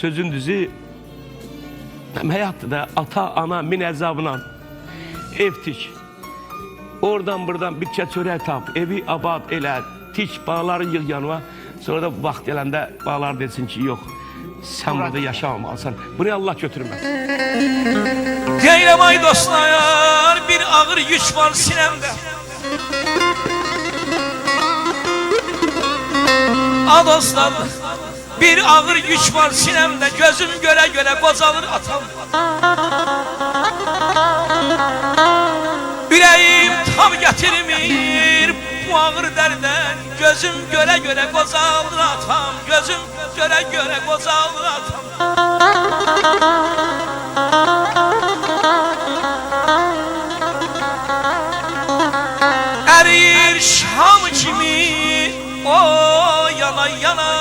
sözün düzü hayatta da ata ana min əzabına ev tik. Oradan buradan bir çörək tap, evi abad elə, tik bağları yığ yanıma. Sonra da vaxt gələndə bağlar desin ki yok, sen burada yaşamamalısın. Bunu Allah götürmez. Deyirəm ay dostlar, bir ağır yük var sinemde. A dostlar, bir ağır yük var sinemde. Gözüm göre göre qocalır atam. Ürəyim tam gətirmir bu ağır dərdən. Gözüm göre göre qocalır atam. Gözüm göre göre qocalır atam. Eriyir şam kimi o yana yana.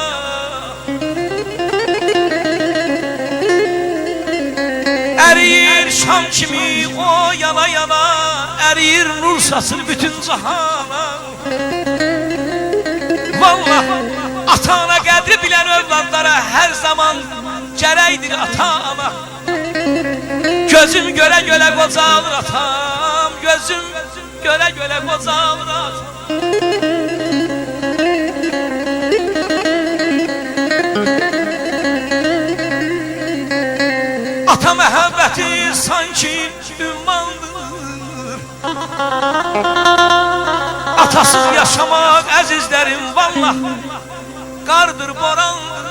Eriyir şam kimi o yana yana. Eriyir nur saçır bütün cahana. Vallahi ata-ana qədri bilən övladlara hər zaman gərəkdir ata-ana. Gözüm göre göre qocalır atam. Gözüm göre göre qocalır atam. Ata məhəbbəti sanki ümmandır. Atasız yaşamaq əzizlərim vallah qardır, borandır.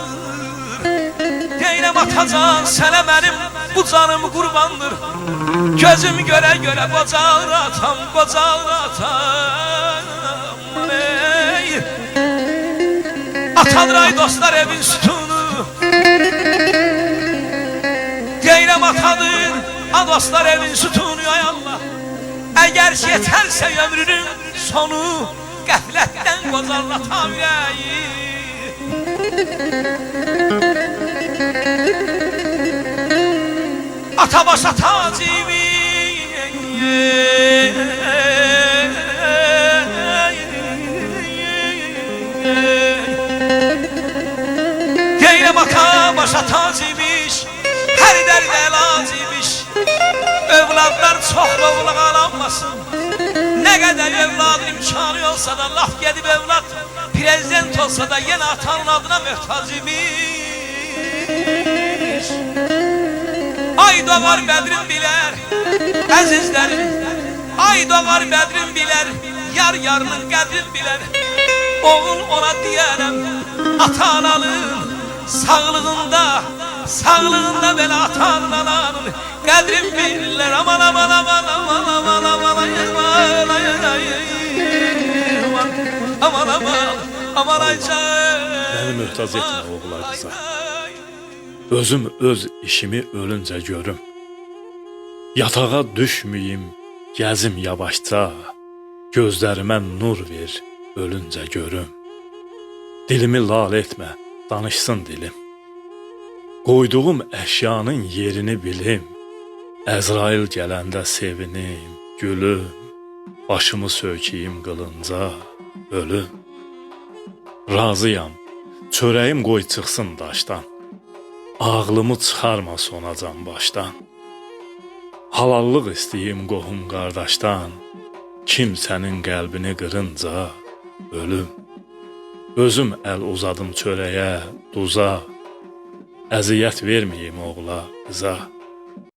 Deyirəm atacan sənə mənim bu canım qurbandır. Gözüm göre göre qocalır atam, qocalır atam. Atadır ay dostlar evin sütunu. Deyirəm atadır ay dostlar evin sütunu ay Allah. Əgər yetərsə ömrünün sonu qəflətdən qocalatan ürəyi. Ata başa tacimi Deyirəm ata başa tacimiş, hər dərdə əlacıymış. Övladlar çox lovluq alanmasın. Nə qədər övladın imkanı olsa da, laf gedib övlad prezident olsa da yenə atanın adına möhtac imiş. Ay doğar bədrin bilər, əzizlərim. Ay doğar bədrin bilər, yar yarının qədrin bilər. Oğul ona deyərəm, ata-ananın sağlığında, sağlığında belə ata-ananın qədrin bilirlər. Aman aman aman aman aman aman aman aman aman aycan. Beni möhtac etmə oğlar qıza. Özüm öz işimi ölüncə görüm. Yatağa düşməyim, gəzim yavaşca. Gözlərimə nur ver, ölüncə görüm. Dilimi lal etmə, danışsın dilim. Qoyduğum əşyanın yerini bilim. Əzrail gələndə sevinim, gülüm. Başımı sökeyim qılınca, ölüm. Razıyam, çörəyim qoy çıxsın daşdan. Ağlımı çıxarma sonacan başdan. Halallıq istəyim qohum qardaşdan. Kimsənin qəlbini qırınca, ölüm. Özüm əl uzadım çörəyə, duza. Əziyyət verməyim oğla, qıza.